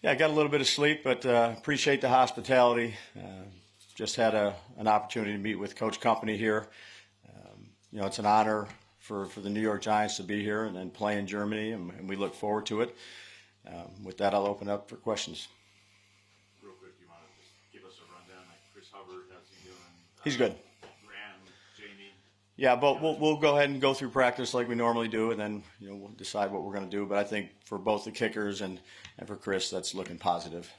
Yeah, I got a little bit of sleep, but appreciate the hospitality. Just had an opportunity to meet with Coach Company here. It's an honor for the New York Giants to be here and then play in Germany, and we look forward to it. With that, I'll open up for questions. Real quick, you want to just give us a rundown, like Chris Hubbard, how's he doing? He's good. Graham, Jamie. Yeah, but we'll go ahead and go through practice like we normally do, and then we'll decide what we're going to do. But I think for both the kickers and for Chris, that's looking positive.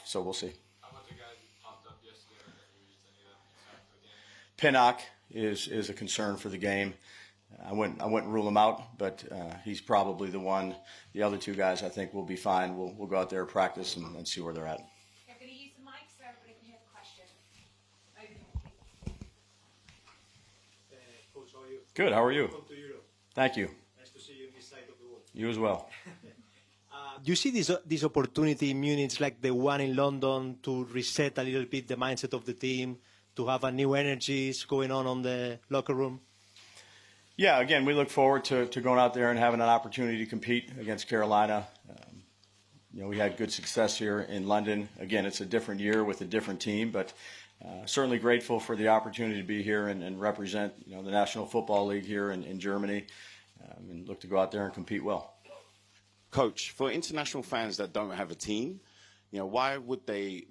So we'll see. How about the guys who popped up yesterday? Pinnock is a concern for the game. I wouldn't rule him out, but he's probably the one. The other two guys, I think, will be fine. We'll go out there, practice, and see where they're at. I'm going to use the mic so everybody can hear the question. Coach, how are you? Good. How are you? Welcome to Europe. Thank you. Nice to see you on this side of the world. You as well. Do you see this opportunity in Munich, like the one in London, to reset a little bit the mindset of the team, to have a new energies going on the locker room? Yeah, again, we look forward to going out there and having an opportunity to compete against Carolina. We had good success here in London. Again, it's a different year with a different team, but certainly grateful for the opportunity to be here and represent the National Football League here in Germany, and look to go out there and compete well. Coach, for international fans that don't have a team, why would they?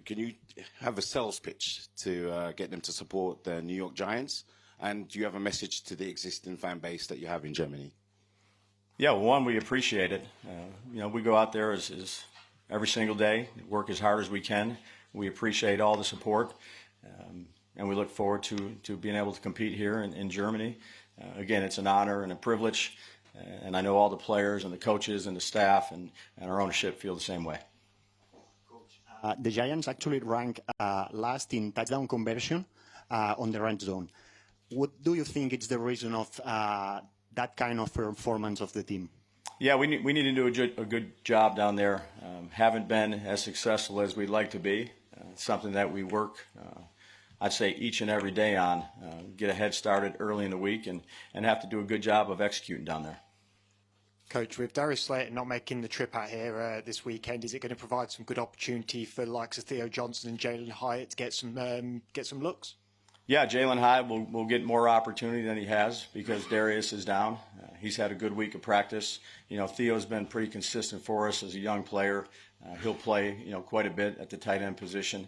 Can you have a sales pitch to get them to support the New York Giants? And do you have a message to the existing fan base that you have in Germany? Yeah, well, one, we appreciate it. We go out there as every single day, work as hard as we can. We appreciate all the support, and we look forward to being able to compete here in Germany. Again, it's an honor and a privilege, and I know all the players and the coaches and the staff and our ownership feel the same way. Coach, the Giants actually rank last in touchdown conversion on the red zone. What do you think is the reason of that kind of performance of the team? Yeah, we need to do a good job down there. Haven't been as successful as we'd like to be. It's something that we work, I'd say, each and every day on. Get a head started early in the week and have to do a good job of executing down there. Coach, with Darius Slayton not making the trip out here this weekend, is it going to provide some good opportunity for the likes of Theo Johnson and Jalen Hyatt to get some looks? Yeah, Jalen Hyatt will get more opportunity than he has because Darius is down. He's had a good week of practice. Theo's been pretty consistent for us as a young player. He'll play, quite a bit at the tight end position.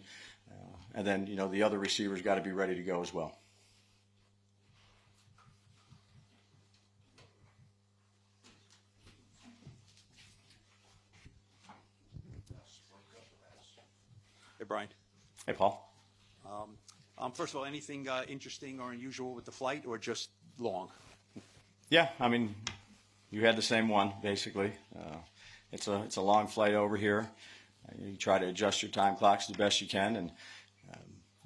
And then, the other receivers got to be ready to go as well. Hey, Brian. Hey, Paul. First of all, anything interesting or unusual with the flight, or just long? Yeah, I mean, you had the same one basically. It's a long flight over here. You try to adjust your time clocks the best you can, and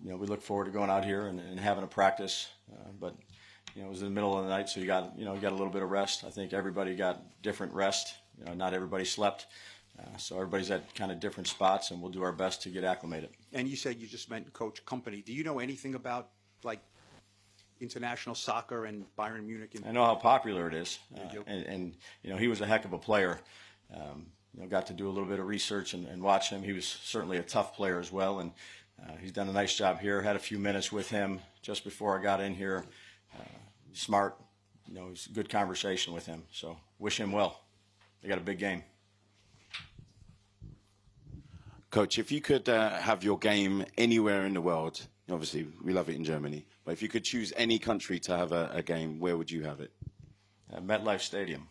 we look forward to going out here and having a practice. But it was in the middle of the night, so you got a little bit of rest. I think everybody got different rest. Not everybody slept. So everybody's at kind of different spots, and we'll do our best to get acclimated. And you said you just meant Coach Company. Do you know anything about, like, international soccer and Bayern Munich? I know how popular it is, and he was a heck of a player. Got to do a little bit of research and watch him. He was certainly a tough player as well, and he's done a nice job here. Had a few minutes with him just before I got in here. Smart, it was a good conversation with him. So wish him well. They got a big game. Coach, if you could have your game anywhere in the world, obviously we love it in Germany, but if you could choose any country to have a game, where would you have it? MetLife Stadium.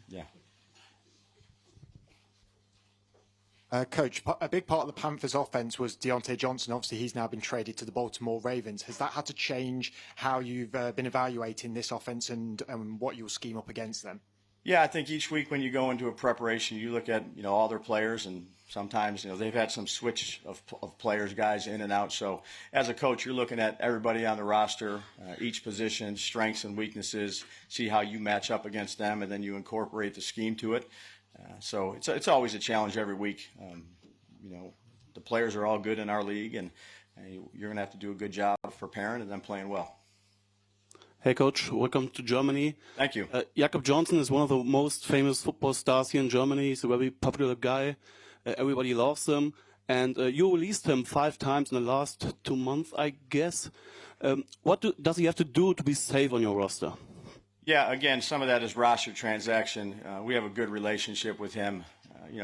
Yeah. Coach, a big part of the Panthers' offense was Deontay Johnson. Obviously, he's now been traded to the Baltimore Ravens. Has that had to change how you've been evaluating this offense and what you'll scheme up against them? Yeah, I think each week when you go into a preparation, you look at all their players, and sometimes they've had some switch of players, guys in and out. So as a coach, you're looking at everybody on the roster, each position, strengths and weaknesses, see how you match up against them, and then you incorporate the scheme to it. So it's always a challenge every week. The players are all good in our league, and you're going to have to do a good job of preparing and then playing well. Hey, Coach. Welcome to Germany. Thank you. Jakob Johnson is one of the most famous football stars here in Germany. He's a very popular guy. Everybody loves him. And you released him 5 times in the last 2 months, I guess. What does he have to do to be safe on your roster? Yeah, again, some of that is roster transaction. We have a good relationship with him.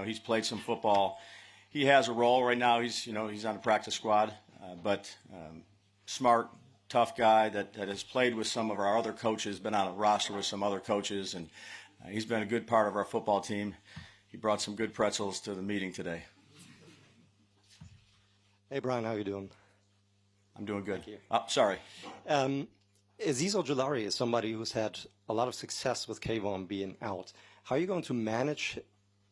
He's played some football. He has a role right now. He's on the practice squad, but smart, tough guy that has played with some of our other coaches, been on a roster with some other coaches, and he's been a good part of our football team. He brought some good pretzels to the meeting today. Hey, Brian, how you doing? I'm doing good. Thank you. Oh, sorry. Azeez Ojulari is somebody who's had a lot of success with Kayvon being out. How are you going to manage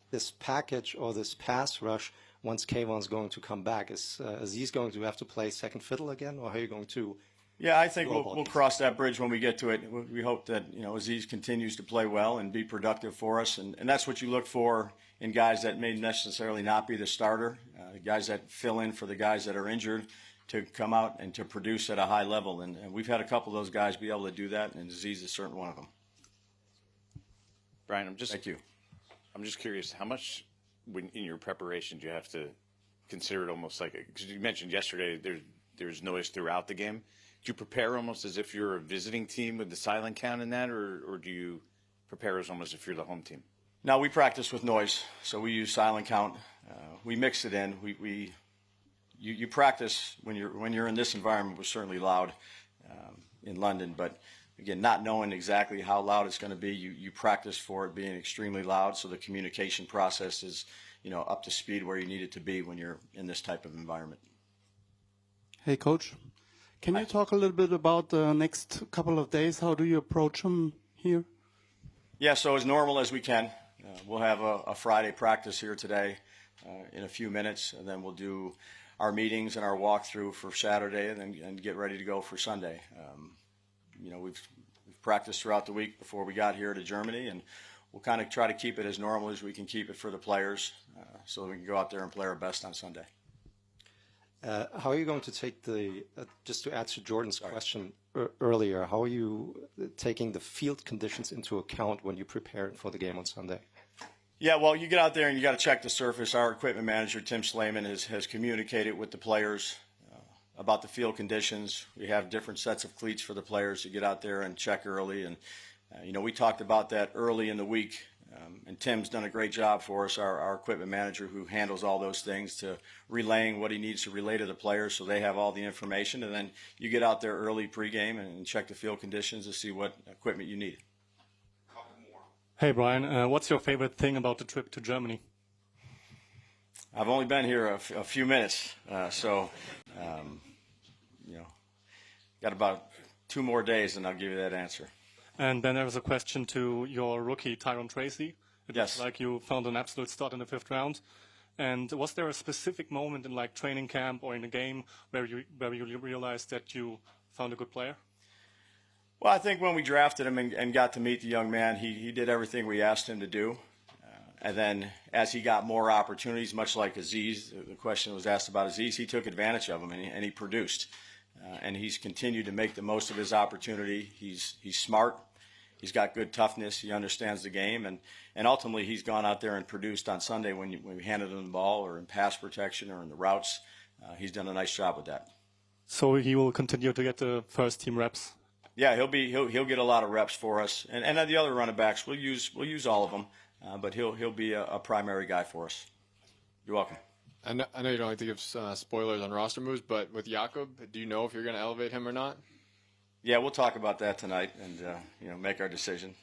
this package or this pass rush once Kayvon's going to come back? Is Azeez going to have to play second fiddle again, or how are you going to? Yeah, I think we'll cross that bridge when we get to it. We hope that Azeez continues to play well and be productive for us, and that's what you look for in guys that may necessarily not be the starter, guys that fill in for the guys that are injured, to come out and to produce at a high level. And we've had a couple of those guys be able to do that, and Azeez is certainly one of them. Brian, Thank you. I'm just curious, how much in your preparation do you have to consider it almost like, because you mentioned yesterday there's noise throughout the game. Do you prepare almost as if you're a visiting team with the silent count in that, or do you prepare as almost if you're the home team? No, we practice with noise, so we use silent count. We mix it in. You practice when you're in this environment. Was certainly loud in London, but again, not knowing exactly how loud it's going to be, you practice for it being extremely loud, so the communication process is up to speed where you need it to be when you're in this type of environment. Hey, Coach. Can you talk a little bit about the next couple of days? How do you approach them here? Yeah, so as normal as we can. We'll have a Friday practice here today in a few minutes, and then we'll do our meetings and our walkthrough for Saturday, and get ready to go for Sunday. We've practiced throughout the week before we got here to Germany, and we'll kind of try to keep it as normal as we can keep it for the players, so we can go out there and play our best on Sunday. How are you going to take just to answer Jordan's question earlier, how are you taking the field conditions into account when you prepare for the game on Sunday? Yeah, well, you get out there and you got to check the surface. Our equipment manager, Tim Slayman, has communicated with the players about the field conditions. We have different sets of cleats for the players to get out there and check early. And, we talked about that early in the week. And Tim's done a great job for us, our equipment manager, who handles all those things, to relaying what he needs to relay to the players so they have all the information. And then you get out there early pregame and check the field conditions to see what equipment you need. Hey, Brian, what's your favorite thing about the trip to Germany? I've only been here a few minutes, got about 2 more days, and I'll give you that answer. And then there was a question to your rookie, Tyrone Tracy. It Yes. looks like you found an absolute stud in the 5th round. And was there a specific moment in training camp or in a game where you realized that you found a good player? Well, I think when we drafted him and got to meet the young man, he did everything we asked him to do. And then as he got more opportunities, much like Azeez, the question was asked about Azeez, he took advantage of them and he produced. And he's continued to make the most of his opportunity. He's smart. He's got good toughness. He understands the game. And ultimately, he's gone out there and produced on Sunday when we handed him the ball, or in pass protection, or in the routes. He's done a nice job with that. So he will continue to get the first team reps? Yeah, he'll get a lot of reps for us. And the other running backs, we'll use all of them. But he'll be a primary guy for us. You're welcome. I know you don't like to give spoilers on roster moves, but with Jakob, do you know if you're going to elevate him or not? Yeah, we'll talk about that tonight and make our decision.